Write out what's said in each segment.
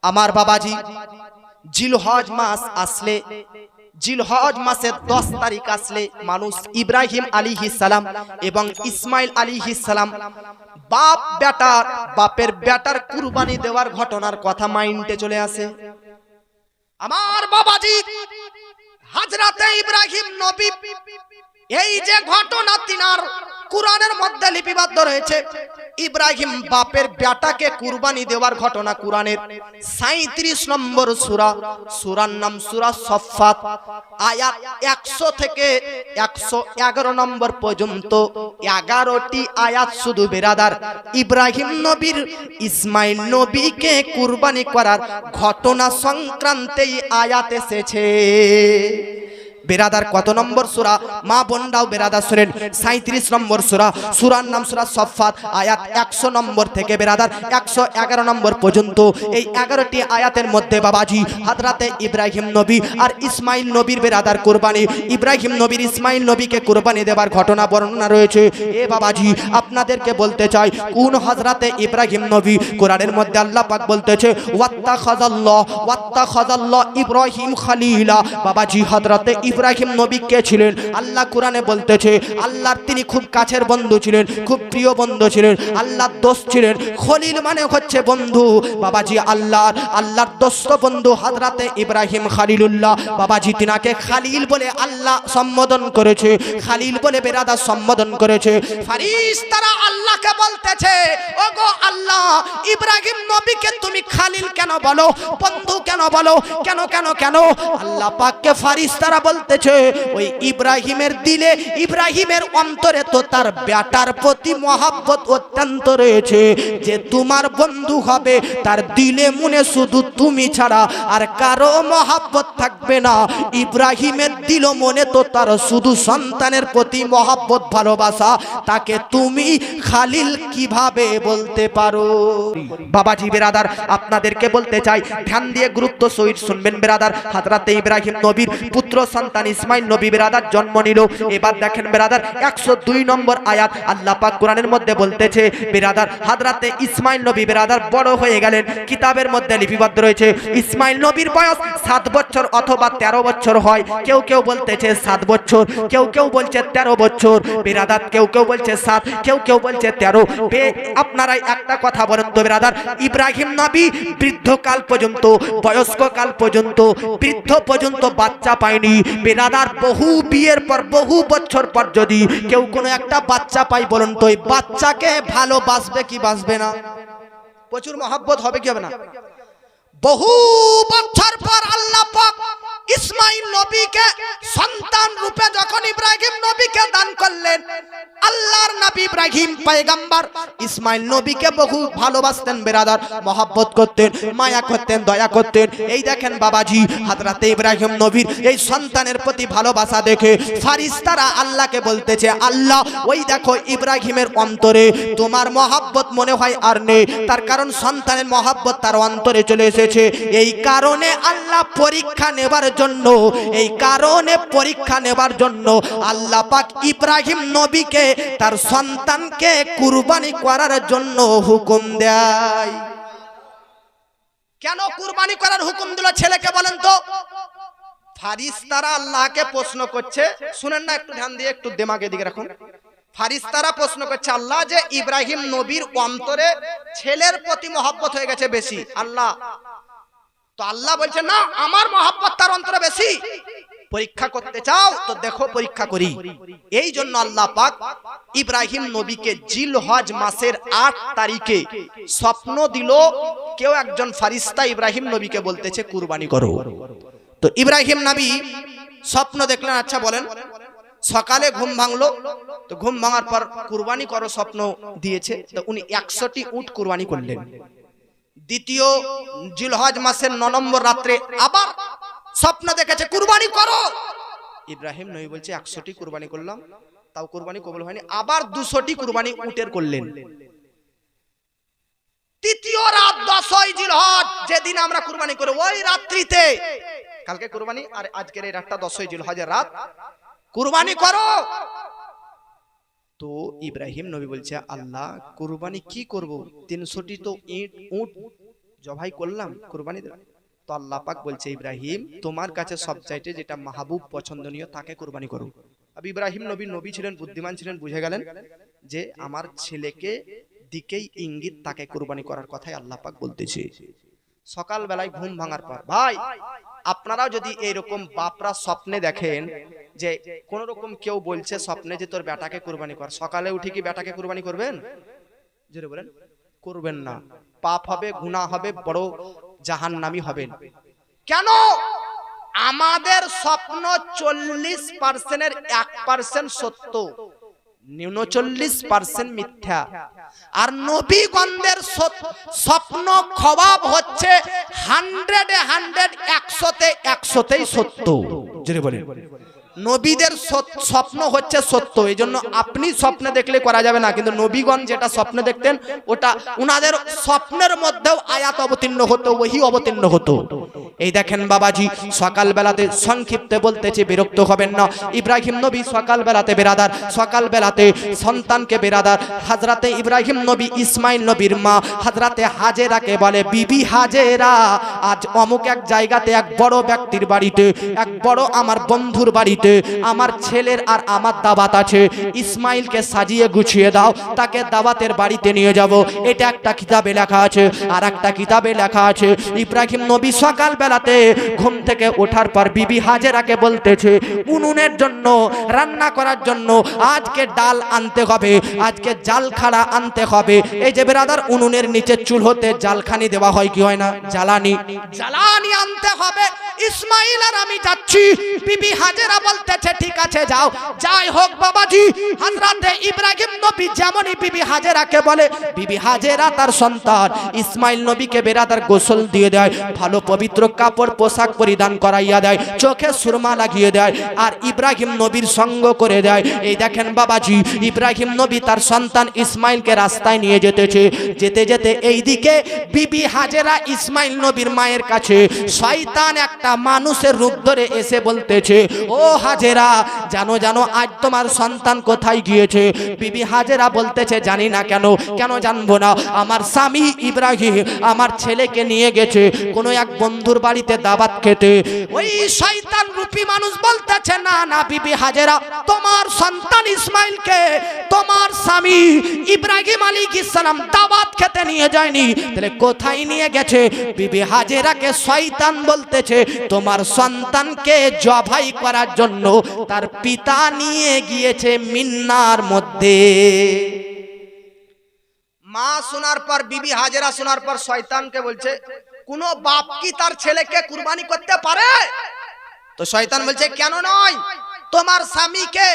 আমার বাবাজি জিলহজ মাস আসলে, জিলহজ মাসের 10 তারিখ আসলে মানুষ ইব্রাহিম আলাইহিস সালাম এবং ইসমাইল আলাইহিস সালাম বাপ বেটার বাপের বেটার কুরবানি দেওয়ার ঘটনার কথা মাইন্ডে চলে আসে। আমার বাবাজি হযরতে ইব্রাহিম নবী এই যে ঘটনা তিনার কুরআনের মধ্যে লিপিবদ্ধ রয়েছে, ইব্রাহিম বাপের বেটাকে কুরবানি দেওয়ার ঘটনা কুরআনের 37 নম্বর সূরা, সূরার নাম সূরা সফফাত, আয়াত 100 থেকে 111 নম্বর পর্যন্ত 11টি আয়াত শুধু বেরাদার ইব্রাহিম নবীর ইসমাইল নবীকে কুরবানি করার ঘটনা সংক্রান্তেই আয়াত এসেছে। বেরাদার কত নম্বর সূরা মা বোনরাও বেরাদার শুনেন, 37 নম্বর সূরা, সূরার নাম সূরা সফফাত, আয়াত 100 নম্বর থেকে বেরাদার 111 নম্বর পর্যন্ত এই 11টি আয়াতের মধ্যে বাবাজি হযরতে ইব্রাহিম নবী আর ইসমাইল নবীর বেরাদার কুরবানি, ইব্রাহিম নবীর ইসমাইল নবীকে কুরবানি দেওয়ার ঘটনা বর্ণনা রয়েছে। এ বাবাজি আপনাদেরকে বলতে চাই কোন হযরতে ইব্রাহিম নবী, কোরআনের মধ্যে আল্লাহ পাক বলতেছে ওয়াত্তাখাযাল্লাহ ইব্রাহিম খলিলা। বাবাজি হযরতে ইব্রাহিম নবী কে ছিলেন? আল্লাহ কোরআনে বলতেছে আল্লাহর তিনি খুব কাছের বন্ধু ছিলেন, খুব প্রিয় বন্ধু ছিলেন, আল্লাহর দোস্ত ছিলেন। খলিল মানে হচ্ছে বন্ধু। বাবাজি আল্লাহর দোস্ত বন্ধু হযরতে ইব্রাহিম খলিলুল্লাহ। বাবাজি তিনাকে খালিল বলে আল্লাহ সম্বোধন করেছে, খালিল বলে বেরাদা সম্বোধন করেছে। ফেরেশতারা আল্লাহকে বলতেছে ওগো আল্লাহ, ইব্রাহিম নবীকে তুমি খালিল কেন বলো, বন্ধু কেন বলো, কেন কেন কেন? আল্লাহ পাককে ফেরেশতারা বলতেছে ওই ইব্রাহিমের দিলে, ইব্রাহিমের অন্তরে তো তার বেটার প্রতি মহব্বত অত্যন্ত রয়েছে, যে তোমার বন্ধু হবে তার দিলে মনে শুধু তুমি ছাড়া আর কারো মহব্বত থাকবে না। ইব্রাহিমের দিল মনে তো তার শুধু সন্তানের প্রতি মহব্বত ভালোবাসা, তাকে তুমি খালিল কিভাবে বলতে পারো? বাবাজি বেরাদার আপনাদেরকে বলতে চাই, ধ্যান দিয়ে গুরুত্ব সহিত শুনবেন বেরাদার। হযরতে ইব্রাহিম নবীর পুত্র সন্তান ইসমাইল নবী বেরাদার জন্ম নিল। এবার দেখেন বেরাদার 102 নম্বর আয়াত আল্লাহ পাক কোরআনের মধ্যে বলতেছে বেরাদার হযরতে ইসমাইল নবী বেরাদার বড় হয়ে গেলেন। কিতাবের মধ্যে লিপিবদ্ধ রয়েছে ইসমাইল নবীর বয়স 7 বছর অথবা 13 বছর হয়। কেউ কেউ বলতেছে 7 বছর, কেউ কেউ বলছে 13 বছর বেরাদার, কেউ কেউ বলছে 7, কেউ কেউ বলছে 13। আপনারা একটা কথা বলেন তো বেরাদার, ইব্রাহিম নবী বৃদ্ধকাল পর্যন্ত, বয়স্ক কাল পর্যন্ত, বৃদ্ধ পর্যন্ত বাচ্চা পায়নি বেরাদার। বহু বিয়ের পর, বহু বছর পর যদি কেউ কোনো একটা বাচ্চা পাই, বলুন তো ওই বাচ্চাকে ভালোবাসবে কি বাসবে না? প্রচুর মহব্বত হবে কি হবে না? বহু বছর পর আল্লাহ পাক ইসমাইল নবীকে সন্তান রূপে যখন ইব্রাহিম নবীকে দান করলেন, আল্লাহর নবী ইব্রাহিম পয়গম্বর ইসমাইল নবীকে বহু ভালোবাসতেন বেরাদার, মহব্বত করতেন, মায়া করতেন, দয়া করতেন। এই দেখেন বাবাজি হযরতে ইব্রাহিম নবীর এই সন্তানের প্রতি ভালোবাসা দেখে ফেরেশতারা আল্লাহকে বলতেছে আল্লাহ ওই দেখো ইব্রাহিমের অন্তরে তোমার মহব্বত মনে হয় আর নেই, তার কারণ সন্তানের মহব্বত তার অন্তরে চলে এসেছে। এই কারণে আল্লাহ পরীক্ষা নেবার জন্য, এই কারণে পরীক্ষা নেবার জন্য আল্লাহ পাক ইব্রাহিম নবীকে তার সন্তানকে কুরবানি করার জন্য হুকুম দেয়। কেন কুরবানি করার হুকুম দিল ছেলেকে বলেন তো? ফেরেশতারা আল্লাহকে প্রশ্ন করছে, শুনেন না, একটু ধ্যান দিয়ে একটু দিমাগে দিকে রাখুন। ফেরেশতারা প্রশ্ন করছে আল্লাহ যে ইব্রাহিম নবীর অন্তরে ছেলের প্রতি মহব্বত হয়ে গেছে বেশি, আল্লাহ তো আল্লাহ বলছে না আমার মহব্বত তার অন্তরে বেশি। পরীক্ষা করতে চাও তো দেখো পরীক্ষা করি। এই জন্য আল্লাহ পাক ইব্রাহিম নবীকে জিলহজ মাসের 8 তারিখে স্বপ্ন দিল। কেউ একজন ফেরেশতা ইব্রাহিম নবীকে বলতেছে কুরবানি করো। তো ইব্রাহিম নবী স্বপ্ন দেখলেন, আচ্ছা বলেন। সকালে ঘুম ভাঙলো, তো ঘুম ভাঙার পর কুরবানি করো স্বপ্ন দিয়েছে, তো উনি 100টি উট কুরবানি করলেন। দ্বিতীয় জিলহজ মাসের 9 নম্বর রাত্রে আবার স্বপ্ন দেখেছে কুরবানি করো। ইব্রাহিম নবী বলছে 100টি কুরবানি করলাম, তাও কুরবানি কবুল হয়নি। আবার 200টি কুরবানি উটের করলেন। তৃতীয় রাত 10ই জিলহজ, যেদিন আমরা কুরবানি করি ওই রাত্রিতে, কালকে কুরবানি আর আজকের এই রাতটা 10ই জিলহজের রাত, কুরবানি করো। তো ইব্রাহিম নবী বলছে আল্লাহ কুরবানি কি করব? 300টি তো উট জবাই করলাম, কুরবানি দিলাম। তো আল্লাহ পাক বলছে ইব্রাহিম তোমার কাছে সবচাইতে যেটা মাহবুব পছন্দনীয় তাকে কুরবানি করো। আর ইব্রাহিম নবী ছিলেন, বুদ্ধিমান ছিলেন, বুঝে গেলেন যে আমার ছেলেকে দিকেই ইঙ্গিত, তাকে কুরবানি করার কথাই আল্লাহ পাক বলতেছে। সকাল বেলায় ঘুম ভাঙার পর ভাই আপনারাও যদি এইরকম বাপরা স্বপ্নে দেখেন যে কোন রকম কেউ বলছে স্বপ্নে যে তোর বেটাকে কুরবানি কর, সকালে উঠে কি বেটাকে কুরবানি করবেন? জোরে বলেন, করবেন না। পাপ হবে, গুনাহ হবে, বড় জাহান্নামী হবেন। কেন? আমাদের স্বপ্ন 40%-এর 1% সত্য, 39% মিথ্যা। আর নবীগণদের স্বপ্ন খবাব হচ্ছে 100-100-100-তেই সত্য। জোরে বলেন, নবীদের স্বপ্ন হচ্ছে সত্য। এই জন্য আপনি স্বপ্নে দেখলে করা যাবে না, কিন্তু নবীগণ যেটা স্বপ্নে দেখতেন ওটা উনাদের স্বপ্নের মধ্যেও আয়াত অবতীর্ণ হতো, ওহী অবতীর্ণ হতো। এই দেখেন বাবাজি, সকাল বেলাতে সংক্ষিপ্তে বলতেছি, বিরক্ত হবেন না। ইব্রাহিম নবী সকাল বেলাতে বেরাদার, সকাল বেলাতে সন্তানকে বেরাদার হযরতে ইব্রাহিম নবী ইসমাইল নবীর মা হযরতে হাজেরাকে বলে বিবি হাজেরা, আজ অমুক এক জায়গাতে এক বড় ব্যক্তির বাড়িতে, এক বড় আমার বন্ধুর বাড়িতে আমার ছেলের আর আমার দাওয়াত আছে, ইসমাইলকে সাজিয়ে গুছিয়ে দাও, তাকে দাওয়াতের বাড়িতে নিয়ে যাব। এটা একটা কিতাবে লেখা আছে। আর একটা কিতাবে লেখা আছে ইব্রাহিম নবী সকাল বেলাতে ঘুম থেকে ওঠার পর বিবি হাজেরাকে বলতেছে উনুনের জন্য, রান্না করার জন্য আজকে ডাল আনতে হবে, আজকে জালখাড়া আনতে হবে। এই যে বেরাদার, উনুনের নিচে চুলহতে জালখানি দেওয়া হয় কি হয় না, জ্বালানি আনতে হবে। ইসমাইল আর আমি যাচ্ছি। বিবি হাজেরা বলতেছে ঠিক আছে যাও। যাই হোক বাবাজি, হযরতে ইব্রাহিম নবী যেমনই বিবি হাজেরাকে বলে, বিবি হাজেরা তার সন্তান ইসমাইল নবীকে বেরাদার গোসল দিয়ে দেয়, ভালো পবিত্র কাপড় পোশাক পরিধান করাইয়া দেয়, চোখে সুরমা লাগিয়ে দেয়, আর ইব্রাহিম নবীর সঙ্গ করে দেয়। এই দেখেন বাবাজি, ইব্রাহিম নবী তার সন্তান ইসমাইলকে রাস্তায় নিয়ে যেতেছে। যেতে যেতে এইদিকে বিবি হাজেরা ইসমাইল নবীর মায়ের কাছে শয়তান একটা মানুষের রূপ ধরে এসে বলতেছে ও হাজেরা, জানো জানো আজ তোমার সন্তান কোথায় গিয়েছে? বিবি হাজেরা বলতেছে জানি না। কেন জানবো না? আমার স্বামী ইব্রাহিম আমার ছেলেকে নিয়ে গেছে কোন এক বন্ধুর বাড়িতে দাওয়াত খেতে। ওই শয়তান রূপী মানুষ বলতেছে না না বিবি হাজেরা, তোমার সন্তান ইসমাইলকে তোমার স্বামী ইব্রাহিম আলাইহিস সালাম দাওয়াত খেতে নিয়ে যায়নি, তাহলে কোথায় নিয়ে গেছে? বিবি হাজেরাকে শয়তান বলতেছে তোমার সন্তানকে জবাই করার জন্য তার পিতা নিয়ে গিয়েছে মিন্নার মধ্যে। মা শোনার পর, বিবি হাজেরা শোনার পর শয়তানকে বলছে কোন বাপ কি তার ছেলেকে কুরবানি করতে পারে? তো শয়তান বলছে কেন নয়, তোমার স্বামীকে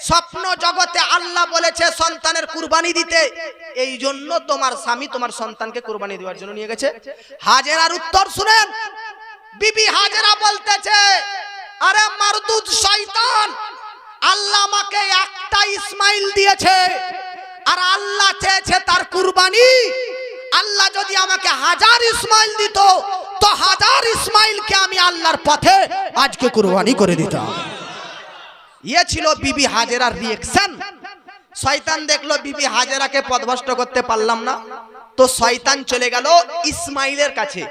স্বপ্ন জগতে আল্লাহ বলেছে সন্তানের কুরবানি দিতে, এই জন্য তোমার স্বামী তোমার সন্তানকে কুরবানি দেওয়ার জন্য নিয়ে গেছে। হাজেরার উত্তর শুনেন। বিবি হাজেরা বলতেছে আরে মারদুদ শয়তান, আল্লাহ আমাকে একটা ইসমাইল দিয়েছে আর আল্লাহ চেয়েছে তার কুরবানি। আল্লাহ যদি আমাকে 1000 ইসমাইল দিত তো 1000 ইসমাইলকে আমি আল্লাহর পথে আজকে কুরবানি করে দিতাম। ইয়ে ছিল বিবি হাজেরার রিঅ্যাকশন। শয়তান দেখলো বিবি হাজেরাকে পথভ্রষ্ট করতে পারলাম না, তো শয়তান চলে গেল ইসমাইলের কাছে।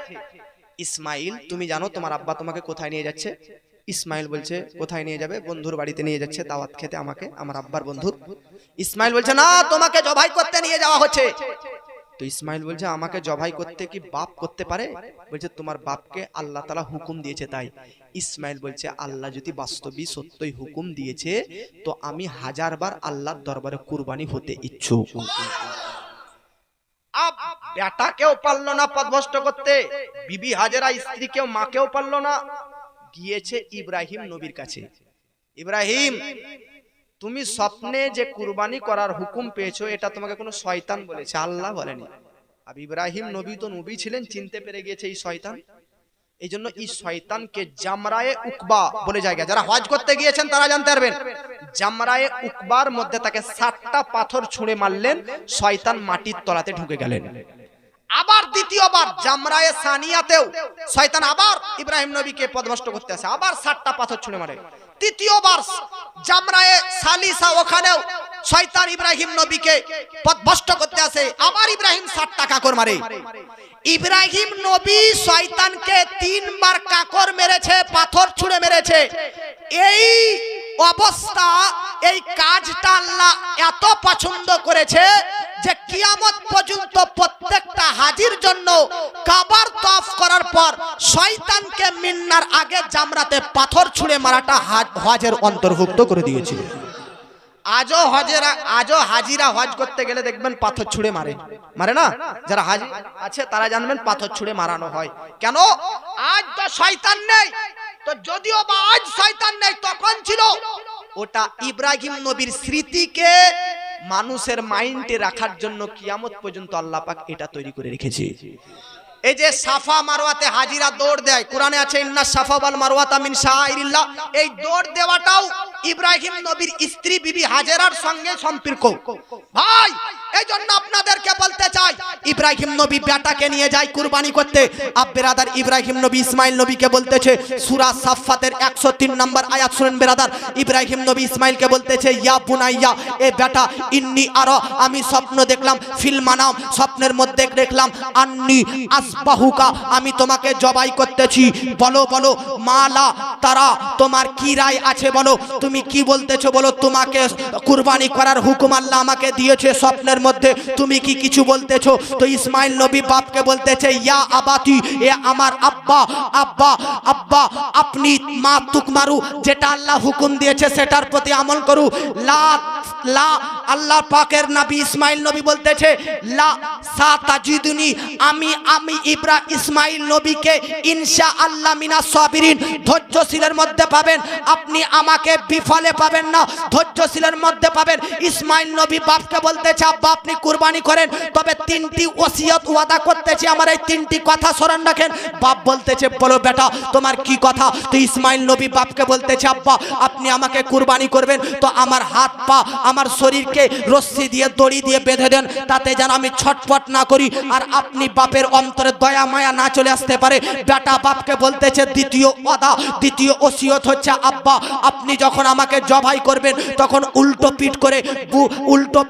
ইসমাইল, তুমি জানো তোমার আব্বা তোমাকে কোথায় নিয়ে যাচ্ছে? ইসমাইল বলছে কোথায় নিয়ে যাবে? বন্ধুর বাড়িতে নিয়ে যাচ্ছে দাওয়াত খেতে আমাকে, আমার আব্বার বন্ধুর। ইসমাইল বলছে না, তোমাকে জবাই করতে নিয়ে যাওয়া হচ্ছে। তো ইসমাইল বলছে আমাকে জবাই করতে কি বাপ করতে পারে? বলছে তোমার বাপকে আল্লাহ তাআলা হুকুম দিয়েছে তাই। ইসমাইল বলছে আল্লাহ যদি বাস্তবিক সত্যই হুকুম দিয়েছে তো আমি 1000 বার আল্লাহর দরবারে কুরবানি হতে ইচ্ছুক। আব বেটাকেও পারলো না পথভ্রষ্ট করতে, বিবি হাজেরা স্ত্রীকেও মাকেও পারলো না, গিয়েছে ইব্রাহিম নবীর কাছে। ইব্রাহিম, তুমি স্বপ্নে যে কুরবানি করার হুকুম পেয়েছো এটা তোমাকে কোনো শয়তান বলেছে, আল্লাহ বলেনি। আর ইব্রাহিম নবী তো নবী ছিলেন, চিনতে পেরে গিয়েছে এই শয়তান। এই জন্য এই শয়তানকে জামরায়ে উকবা বলে জায়গা, যারা হজ করতে গিয়েছেন তারা জানতে পারবেন। জামরায়ে উকবার মধ্যে তাকে 7টা পাথর ছুঁড়ে মারলেন, শয়তান মাটির তলাতে ঢুকে গেলেন। আবার দ্বিতীয়বার জামরায়ে সানিয়াতেও শয়তান আবার ইব্রাহিম নবীকে পথভ্রষ্ট করতে আসে, আবার 7টা পাথর ছুঁড়ে মারে। তৃতীয়বার জামরায়ে সালিসা, ওখানেও শয়তান ইব্রাহিম নবীকে পথভ্রষ্ট করতে আসে, আবার ইব্রাহিম 60টা কাকর মারে। ইব্রাহিম নবী শয়তানকে 3 বার কাকর মেরেছে, পাথর ছুঁড়ে মেরেছে। এই অবস্থা, এই কাজটা আল্লাহ এত পছন্দ করেছে যে কিয়ামত পর্যন্ত প্রত্যেকটা হাজির জন্য কাবার তওয়াফ করার পর শয়তানকে মিন্নার আগে জামরাতে পাথর ছুঁড়ে মারাটা হজের অন্তর্ভুক্ত করে দিয়েছিল। আজও হাজিরা হজ করতে গেলে দেখবেন পাথর ছুঁড়ে মারে না? যারা হাজি আছে তারা জানবেন পাথর ছুঁড়ে মারানো হয়। কেন? আজ তো শয়তান নেই, তো যদিও বা আজ শয়তান নেই, তখন ছিল। ওটা ইব্রাহিম নবীর স্মৃতিকে মানুষের মাইন্ডে রাখার জন্য কিয়ামত পর্যন্ত আল্লাহ পাক এটা তৈরি করে রেখেছে। এই যে সাফা মারওয়াতে হাজিরা দৌড় দেয়, কোরআনে আছে ইন্না সাফা ওয়াল মারওয়াতা মিন শাআইরিল্লাহ। এই দৌড় দেওয়াটাও ইব্রাহিম নবীর স্ত্রী বিবি হাজেরার সঙ্গে সম্পর্ক। ভাই, এই জন্য আপনাদেরকে বলতে চাই, ইব্রাহিম নবী বেটাকে নিয়ে যায় কুরবানি করতে। বেরাদার, ইব্রাহিম নবী ইসমাইল নবীকে বলতেছে, সূরা সাফফাতের 103 নম্বর আয়াত শুনেন বেরাদার। ইব্রাহিম নবী ইসমাইলকে বলতেছে, ইয়া বুনাইয়া, এ বেটা, ইন্নি আরা, আমি স্বপ্ন দেখলাম, ফিল মানাম, স্বপ্নের মধ্যে দেখলাম, আন্নি আসবাহুকা, আমি তোমাকে জবাই করতেছি। বলো বলো, মালা তারা, তোমার কি রায় আছে বলো, তুমি কি বলতেছো বলো। তোমাকে কুরবানি করার হুকুম আল্লাহ আমাকে দিয়েছে স্বপ্নের মধ্যে, তুমি কি কিছু বলতেছো? তো ইসমাইল নবী বাপকে বলতেছে, ইয়া আবাতি, এ আমার আব্বা, আব্বা আব্বা, আপনি মা তুকমারু, যেটা আল্লাহ হুকুম দিয়েছে সেটার প্রতি আমল করু। লা লা, আল্লাহ পাকের নবী ইসমাইল নবী বলতেছে, লা সাতাজিদুনি, আমি ইসমাইল নবীকে ইনশাআল্লাহ মিনাস সাবিরিন, ধৈর্যশীলের মধ্যে পাবেন। আপনি আমাকে বিফলে পাবেন না, ধৈর্যশীলের মধ্যে পাবেন। ইসমাইল নবী বাপকে বলতেছে, আব্বা আপনি কুরবানি করেন, তবে 3টি ওসিয়ত ওয়াদা করতেছি, আমার এই 3টি কথা স্মরণ রাখেন। বাপ বলতেছে, বলো বেটা তোমার কি কথা? তো ইসমাইল নবী বাপকে বলতেছে, আব্বা আপনি আমাকে কুরবানি করবেন, তো আমার হাত পা, আমার শরীরকে রশ্মি দিয়ে, দড়ি দিয়ে বেঁধে দেন, তাতে যেন আমি ছটফট না করি, আর আপনি বাপের অন্তরে দয়া মায়া না চলে আসতে পারে। বেটা বাপকে বলতেছে, দ্বিতীয় ওয়াদা, দ্বিতীয় ওসিয়ত হচ্ছে, আব্বা আপনি যখন আমাকে জবাই করবেন তখন উল্টো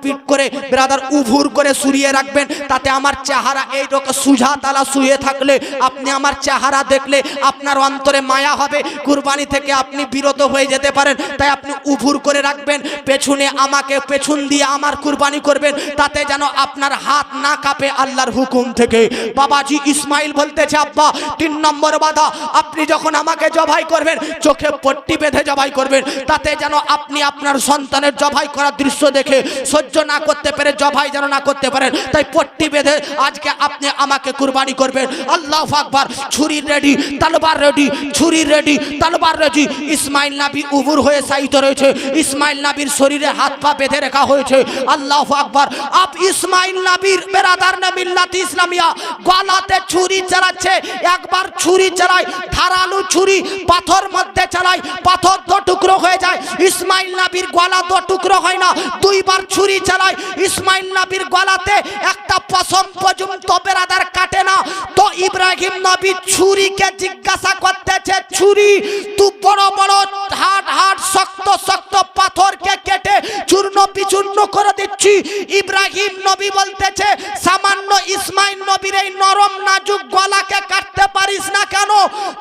পিঠ করে ব্রাদার উভুর করে শুইয়ে রাখবেন, তাতে আমার চেহারা এইরকম সুজা তালা শুয়ে থাকলে আপনি আমার চেহারা দেখলে আপনার অন্তরে মায়া হবে, কুরবানি থেকে আপনি বিরত হয়ে যেতে পারেন। তাই আপনি উভুর করে রাখবেন, পেছনে আমাকে পেছন দিয়ে আমার কুরবানি করবেন, তাতে যেন আপনার হাত না কাঁপে আল্লাহর হুকুম থেকে। বাবাজি ইসমাইল বলতেছে, আব্বা 3 নম্বর বাধা, আপনি যখন আমাকে জবাই করবেন চোখে পট্টি বেঁধে জবাই করবেন, তাতে যেন আপনি আপনার সন্তানের জবাই করার দৃশ্য দেখে সহ্য না করতে পারে, জবাই যেন না করতে পারেন, তাই পট্টি বেঁধে আজকে আপনি আমাকে কুরবানি করবেন। আল্লাহু আকবার। ছুরি রেডি, তলোয়ার রেডি, ছুরি রেডি, তলোয়ার রেডি। ইসমাইল নবী উবুর হয়ে সাইতে রয়েছে, ইসমাইল নবীর শরীরে হাত পা বেঁধে রাখা হয়েছে। আল্লাহু আকবার। আপ ইসমাইল নবীর বেরাদার নে মিল্লাত ইসলামিয়া গলাতে ছুরি চালাচ্ছে। একবার ছুরি চালায়, ধারালো ছুরি পাথর মধ্যে চালায়, পাথর 2 টুকরো হয়ে যায়। ইসমাইল নবীর গলা 2 টুকরো হয় না, 2 বার ছুরি চালায়। ইসমাইল নবীর গলাতে একটা পশম পর্যন্ত বেরাদার কাটে না। তো ইব্রাহিম নবী ছুরিকে জিজ্ঞাসা করতেছে, ছুরি তুই বড় বড় হাট শক্ত শক্ত পাথরকে কেটে চূর্ণ বিচূর্ণ করে দিচ্ছি। ইব্রাহিম নবী বলতেছে, সামান্য ইসমাইল নবীর এই নরম নাজুক গলাকে কাটতে পারিস না কেন?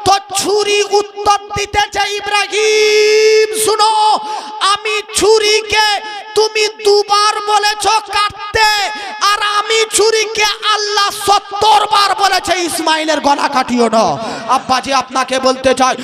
তো ছুরি উত্তর দিতেছে, ইব্রাহিম শুনো, আমি ছুরিকে তুমি 2 বার বলেছো কাটতে, আর আমি ছুরিকে আল্লাহ 70 বার বলেছে ইসমাইলের গলা কাটিও না। আব্বাজি আপনাকে বলতে চাই,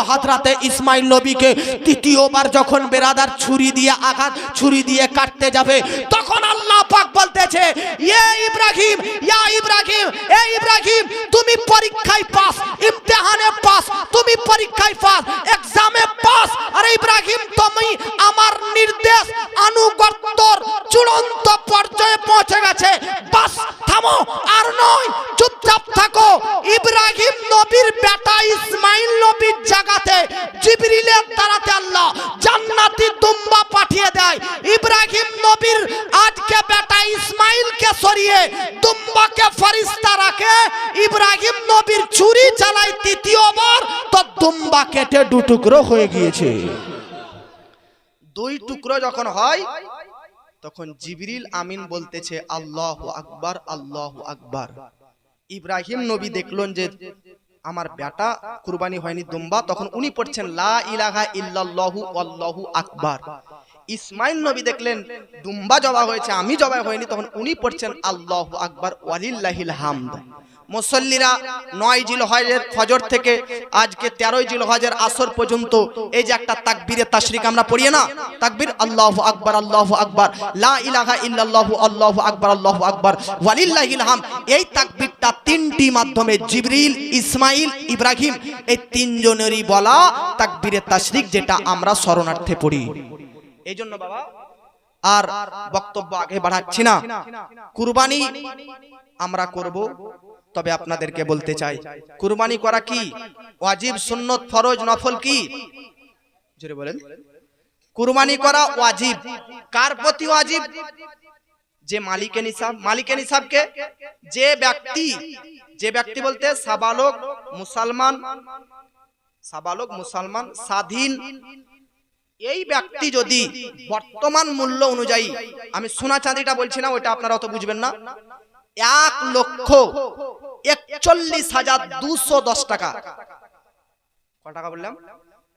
হযরতে ইসমাইল নবীকে 3য়বার যখন বেরাদার ছুরি দিয়ে আঘাত, ছুরি দিয়ে কাটতে যাবে, তখন আল্লাহ পাক বলতেছে, ইয়া ইব্রাহিম, ইয়া ইব্রাহিম, এ ইব্রাহিম তুমি পরীক্ষায় পাস, ইমতিহানে পাস, তুমি পরীক্ষায় পাস, এক্সামে পাস। আর ইব্রাহিম তুমি আমার নির্দেশ আনুগত্যর চূড়ান্ত পর্যায়ে পৌঁছে গেছে, বাস থামো আর নয়, চুপচাপ থাকো। ইব্রাহিম নবীর বেটা ইসমাইল নবীর জায়গাতে জিবরিলের দ্বারাতে আল্লাহ জান্নাতি দুম্বা পাঠিয়ে দেয়। ইব্রাহিম নবীর আজকে বেটা ইসমাইলকে সরিয়ে দুম্বাকে ফেরেশতা রাখে। ইব্রাহিম নবীর ছুরি চালায় 3য়বার, তো দুম্বা কেটে 2 টুকরো হয়ে গিয়েছে। 2 টুকরো যখন হয়, তখন জিবরিল আমিন বলতেছে আল্লাহু আকবার, আল্লাহু আকবার। ইব্রাহিম নবী দেখলেন যে আমার বেটা কুরবানি হয়নি দুম্বা, তখন উনি পড়ছেন লা ইলাহা ইল্লাল্লাহু আল্লাহু আকবার। ইসমাইল নবী দেখলেন দুম্বা জবাই হয়েছে, আমি জবাই হয়নি, তখন উনি পড়ছেন আল্লাহু আকবার ওয়ালিল্লাহিল হামদ। মুসল্লিরা 9 জিলহজের ফজর থেকে আজকে 13 জিলহজের আসর পর্যন্ত এই যে একটা তাকবীরে তাশরিক আমরা পড়ি না, তাকবীর আল্লাহু আকবার, আল্লাহু আকবার, লা ইলাহা ইল্লাল্লাহু আল্লাহু আকবার, আল্লাহু আকবার ওয়ালিল্লাহিল হামদ, এই তাকবীরটা তিনটি মাধ্যমে জিবরিল, ইসমাইল, ইব্রাহিম এই তিনজনেরই বলা তাকবীরে তাশরিক, যেটা আমরা শরণার্থে পড়ি। এই জন্য বাবা আর বক্তব্য আগে বাড়াচ্ছি না, কুরবানি আমরা করব, তবে আপনাদেরকে বলতে চাই কুরবানি করা কি ওয়াজিব, সুন্নত, ফরজ, নফল কি? জোরে বলেন। কুরবানি করা ওয়াজিব। কার প্রতি ওয়াজিব? যে মালিকে নিসাব। মালিকে নিসাবকে যে ব্যক্তি বলতে সাবালক মুসলমান স্বাধীন, এই ব্যক্তি যদি বর্তমান মূল্য অনুযায়ী, আমি সোনা চাঁদিটা বলছি না, ওটা আপনারা অত বুঝবেন না, 1,41,210 টাকা। কত টাকা বললাম?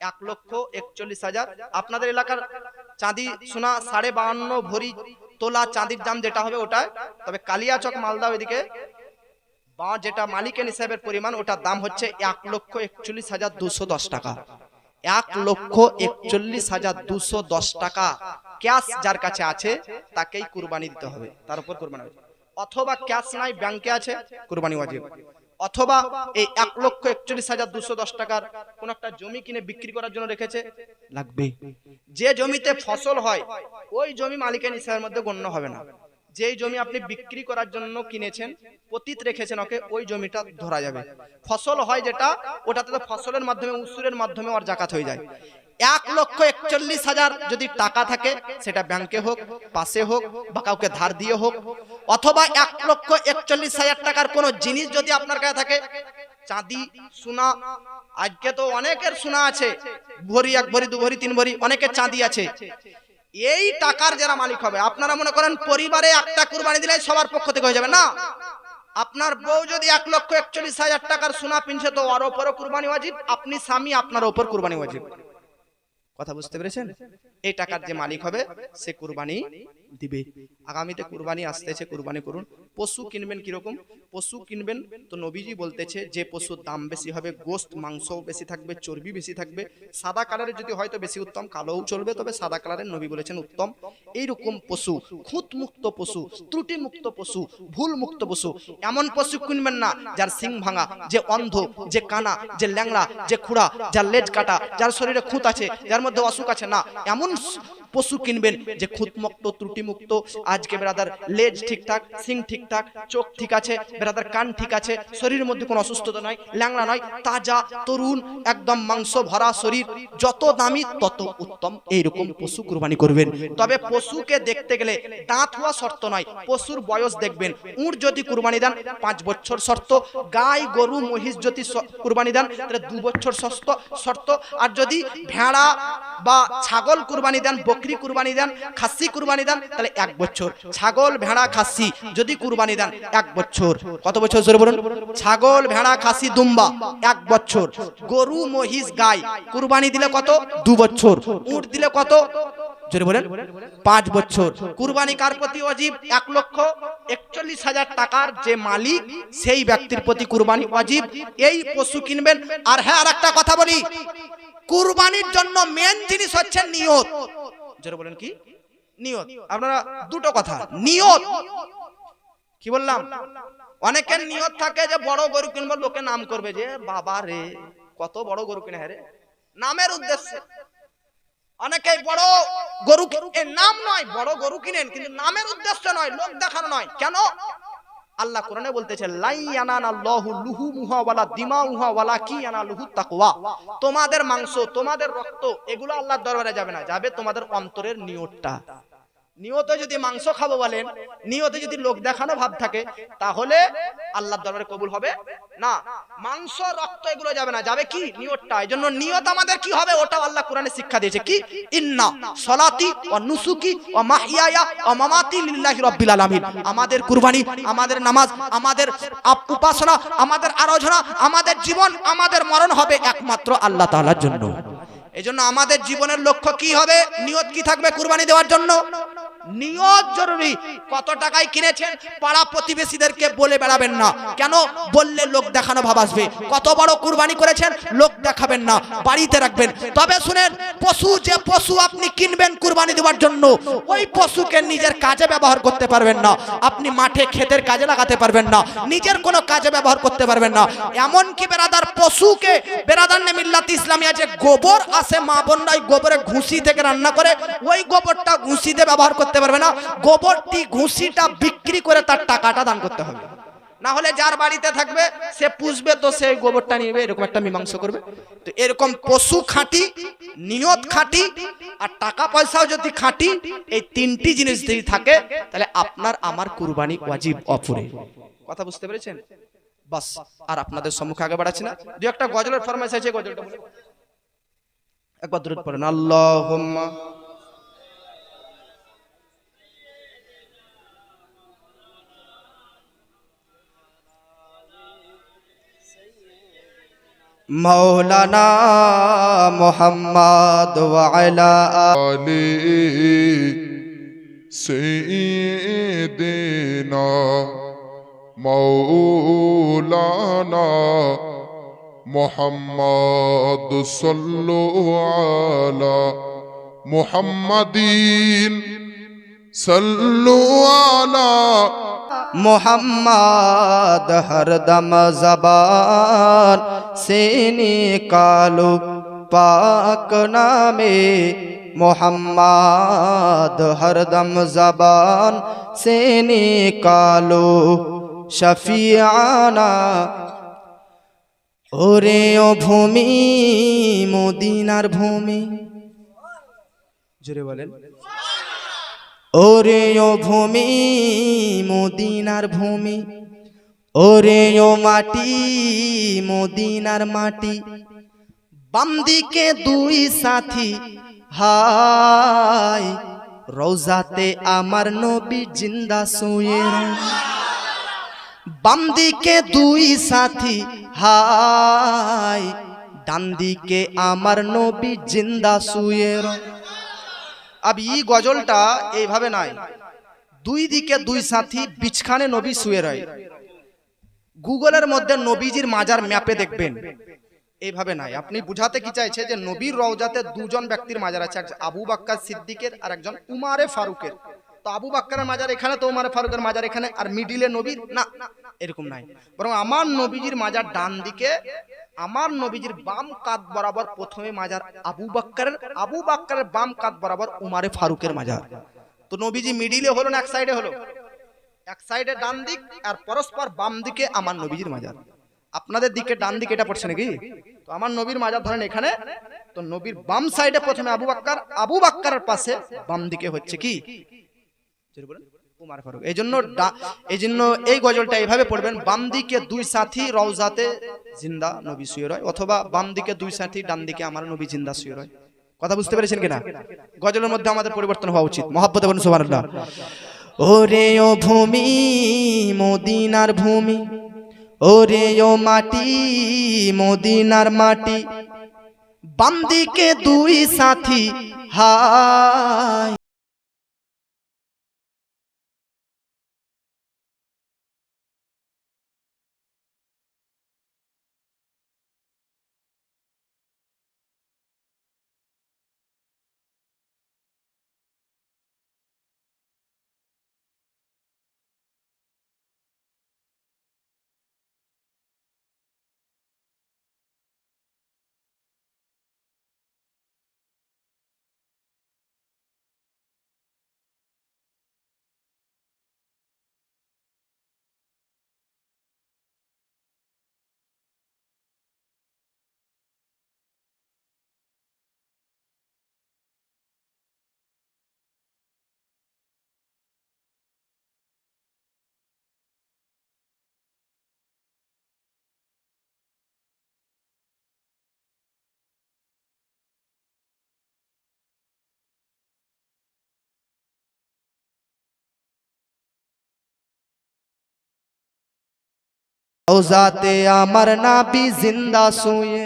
1,41,000। আপনাদের এলাকার চাঁদি সোনা 52.5 ভরি তোলা চাঁদির দাম যেটা হবে ওটা, তবে কালিয়াচক মালদা ওইদিকে বা যেটা মালিকের নিসাবের পরিমাণ, ওটার দাম হচ্ছে 1,41,210 টাকা। 1,41,210 টাকা ক্যাশ যার কাছে আছে তাকেই কুরবানি দিতে হবে, তার উপর কুরবানি হবে। অথবা ক্যাশ নাই, ব্যাংকে আছে, কুরবানি ওয়াজিব। অথবা এই 1,41,210 টাকার কোন একটা জমি কিনে বিক্রি করার জন্য রেখেছে, লাগবে। যে জমিতে ফসল হয় ওই জমি মালিকের নিসাবের মধ্যে গণ্য হবে না। যেই জমি আপনি বিক্রি করার জন্য কিনেছেন, পতিত রেখেছেন ওকে, ওই জমিটা ধরা যাবে। ফসল হয় যেটা, ওটাতে তো ফসলের মাধ্যমে, উসুরের মাধ্যমে ওর জাকাত হয়ে যায়। 1,41,000 যদি টাকা থাকে, সেটা ব্যাংকে হোক, পাশে হোক, বা কাউকে ধার দিয়ে হোক, অথবা 1,41,000 টাকার কোন জিনিস যদি আপনার কাছে থাকে, চাঁদি, সোনা, আজকে তো অনেকের সোনা আছে, ভরি, 1 ভরি, 2 ভরি, 3 ভরি, অনেকের চাঁদি আছে, এই টাকার যারা মালিক হবে, আপনারা মনে করেন পরিবারে একটা কুরবানি দিলে সবার পক্ষ থেকে হয়ে যাবে না। আপনার বউ যদি 1,41,000 টাকার সোনা পিনছে, তো ওর উপরও কুরবানি ওয়াজিব, আপনি স্বামী, আপনার উপর কুরবানি ওয়াজিব। কথা বুঝতে পেরেছেন? এই টাকার যে মালিক হবে সে কুরবানি দিবে। আগামীতে কুরবানি আসতেছে, কুরবানি করুন। পশু কিনবেন কিরকম? পশু কিনবেন তো নবীজি বলতেছে যে পশুর দাম বেশি হবে, গোশত মাংস বেশি থাকবে, চর্বি বেশি থাকবে, সাদা কালারের যদি হয় তো বেশি উত্তম, কালোও চলবে, তবে সাদা কালারের নবী বলেছেন উত্তম। এইরকম পশু, খুঁত মুক্ত পশু, ত্রুটি মুক্ত পশু, ভুল মুক্ত পশু, এমন পশু কিনবেন না যার সিং ভাঙা, যে অন্ধ, যে কানা, যে ল্যাংড়া, যে খুঁড়া, যার লেজ কাটা, যার শরীরে খুঁত আছে, যার মধ্যে অসুখ আছে, না। এমন পশু কিনবেন যে খুঁতমুক্ত, ত্রুটি মুক্ত। আজকে ব্রাদার লেজ ঠিকঠাক, সিং ঠিকঠাক, চোখ ঠিক আছে, ব্রাদার কান ঠিক আছে, শরীরের মধ্যে কোনো অসুস্থতা নয়, ল্যাংড়া নয়, তাজা, তরুণ, একদম মাংস ভরা শরীর, যত দামি তত উত্তম, এইরকম পশু কুরবানি করবেন। তবে পশুকে দেখতে গেলে দাঁত হওয়া শর্ত নয়, পশুর বয়স দেখবেন। উট যদি কুরবানি দেন 5 বছর শর্ত, গাই, গরু, মহিষ যদি কুরবানি দেন তাহলে 2 বছর শর্ত, আর যদি ভেড়া বা ছাগল কুরবানি দেন, বকরি কুরবানি দেন, খাসি কুরবানি দেন, তাহলে 1 বছর। ছাগল, ভেড়া, খাসি যদি কুরবানি দেন 1 বছর। কত বছর জোরে বলুন? ছাগল, ভেড়া, খাসি, দুম্বা 1 বছর। গরু, মহিষ, গাই কুরবানি দিলে কত? 2 বছর। উট দিলে কত? জোরে বলেন। 5 বছর। কুরবানি কার প্রতি ওয়াজিব? 1,41,000 টাকার যে মালিক, সেই ব্যক্তির প্রতি কুরবানি ওয়াজিব। এই পশু কিনবেন। আর হ্যাঁ, আর একটা কথা বলি, কুরবানির জন্য মেন জিনিস হচ্ছে নিয়ত। জোরে বলেন কি? নিয়ত। আপনারা দুটো কথা, নিয়ত কি বললাম? অনেকের নিয়ত থাকে যে বড় গরু কিনবো, লোকে নাম করবে যে বাবা রে কত বড় গরু কিনে, হ্যাঁ রে, নামের উদ্দেশ্যে। অনেকে বড় গরু, নাম নয়, বড় গরু কিনেন কিন্তু নামের উদ্দেশ্য নয়, লোক দেখানো নয়। কেন? আল্লাহ কোরআনে বলতেছে লাই ইয়ানানাল্লাহু লুহুমুহা ওয়ালা দিমাউহা ওয়ালাকিন ইয়ানালুহুত তাকওয়া। তোমাদের মাংস, তোমাদের রক্ত, এগুলো আল্লাহর দরবারে যাবে না, যাবে তোমাদের অন্তরের নিয়তটা। নিয়তে যদি মাংস খাবো বলেন, নিয়তে যদি লোক দেখানো ভাব থাকে, তাহলে আল্লাহর দরবারে কবুল হবে না। মাংস রক্ত এগুলো যাবে না, যাবে কি নিয়তটা। এজন্য নিয়ত আমাদের কি হবে, ওটা আল্লাহ কোরআনে শিক্ষা দিয়েছে কি, ইন্না সলাতি ওয়া নুসুকি ওয়া মাহইয়ায়া ওয়া মামাতি লিল্লাহি রাব্বিল আলামিন। আমাদের কুরবানি, আমাদের নামাজ, আমাদের উপাসনা, আমাদের আরাধনা, আমাদের জীবন, আমাদের মরণ হবে একমাত্র আল্লাহ তাআলার জন্য। এজন্য আমাদের জীবনের লক্ষ্য কি হবে, নিয়ত কি থাকবে কুরবানি দেওয়ার জন্য। নিয়ত জরুরি। কত টাকায় কিনেছেন পাড়া প্রতিবেশীদেরকে বলে বেড়াবেন না, কেন বললে লোক দেখানো ভাব আসবে। কত বড় কুরবানি করেছেন লোক দেখাবেন না, বাড়িতে রাখবেন। তবে শুনেন, পশু, যে পশু আপনি কিনবেন কুরবানি দেওয়ার জন্য, ওই পশুকে নিজের কাজে ব্যবহার করতে পারবেন না। আপনি মাঠে ক্ষেতের কাজে লাগাতে পারবেন না, নিজের কোনো কাজে ব্যবহার করতে পারবেন না। এমনকি বেরাদার পশুকে, বেরাদার নে মিল্লাত ইসলামিয়া যে গোবর আসে, মা বোনরা ওই গোবরে ঘুষি থেকে রান্না করে, ওই গোবরটা ঘুষিতে ব্যবহার করতে পারবে না। গোবরটি ঘুষিটা বিক্রি করে তার টাকাটা দান করতে হবে। না হলে যার বাড়িতে থাকবে সে পুষবে, তো সে গোবরটা নিবে, এরকম একটা মীমাংসা করবে। তো এরকম পশু খাঁটি, নিয়ত খাঁটি, আর টাকা পয়সাও যদি খাঁটি, এই তিনটি জিনিস যদি থাকে, তাহলে আপনার আমার কুরবানি ওয়াজিব অপরে। কথা বুঝতে পেরেছেন? বাস, আর আপনাদের সম্মুখে আগে বাড়াচ্ছি না। দু একটা গজলের ফরমাইশ আছে, গজলটা বলে একবার দরুদ পড়েন। আল্লাহুম্মা মৌলানা মুহাম্মদ ওয়া আলা আলি সাইয়্যিদিনা মাওলানা মুহাম্মদ সাল্লাল্লাহু আলা মুহাম্মাদিন সাল্লাল্লাহু আলা मोहम्मद हरदम ज़बान से निकालो पाक नामे मोहम्मद हरदम ज़बान से निकालो शफियाना। ओरे ओ भूमि मदीनार भूमि, जोरे बोलेन। ওরে ও ভূমি মদিনার ভূমি, ওরে ও মাটি মদিনার মাটি, বাম দিকে দুই সাথী হায়, রওজাতে আমার নবী জিন্দা শুয়ে রয়। বাম দিকে দুই সাথী হায়, ডান দিকে আমার নবী জিন্দা শুয়ে রয়। अब ये গজলটা এইভাবে নাই, দুই দিকে দুই সাথী, বিছখানে নবী শুয়ে রয়। গুগলের মধ্যে নবীজির মাজার ম্যাপে দেখবেন, এইভাবে নাই। আপনি বুঝাতে কি চাইছে যে নবীর রওজাতে দুজন ব্যক্তির মাজার আছে, একজন আবু বকর সিদ্দিকের আর একজন উমারে ফারুকের। তো আবু বকরের মাজার এখানে, তো উমারে ফারুকের মাজার এখানে, আর মিডিলে নবীর না, এরকম নাই। বরং আমার নবীজির মাজার ডান দিকে, আমার নবীজির বাম কাঁধ বরাবর প্রথমে মাজার আবু বকরের, আবু বকরের বাম কাঁধ বরাবর উমারে ফারুকের মাজার। তো নবীজি মিডিলে হলো না এক সাইডে হলো? এক সাইডে ডান দিক, আর পরস্পর বাম দিকে আমার নবীজির মাজার। আপনাদের দিকে ডান দিকে এটা পড়ছে নাকি? তো আমার নবীর মাজার ধরেন এখানে, তো নবীর বাম সাইডে প্রথমে আবু বকর, আবু বকরের পাশে বাম দিকে হচ্ছে কি উমার ফারুক। এইজন্য এই গজলটা এইভাবে পড়বেন, বাম দিকে দুই সাথী রওজাতে জিন্দা নবী শুয়ে রয়, অথবা বাম দিকে দুই সাথী, ডান দিকে আমার নবী জিন্দা শুয়ে রয়। কথা বুঝতে পেরেছেন কিনা? গজলের মধ্যে আমাদের পরিবর্তন হওয়া উচিত। মহব্বতে বলুন সুবহানাল্লাহ। ওরে ও ভূমি মদিনার ভূমি, ওরে ও মাটি মদিনার মাটি, বাম দিকে দুই সাথী হায়, রওজাতে আমার নাবি জিন্দা শুয়ে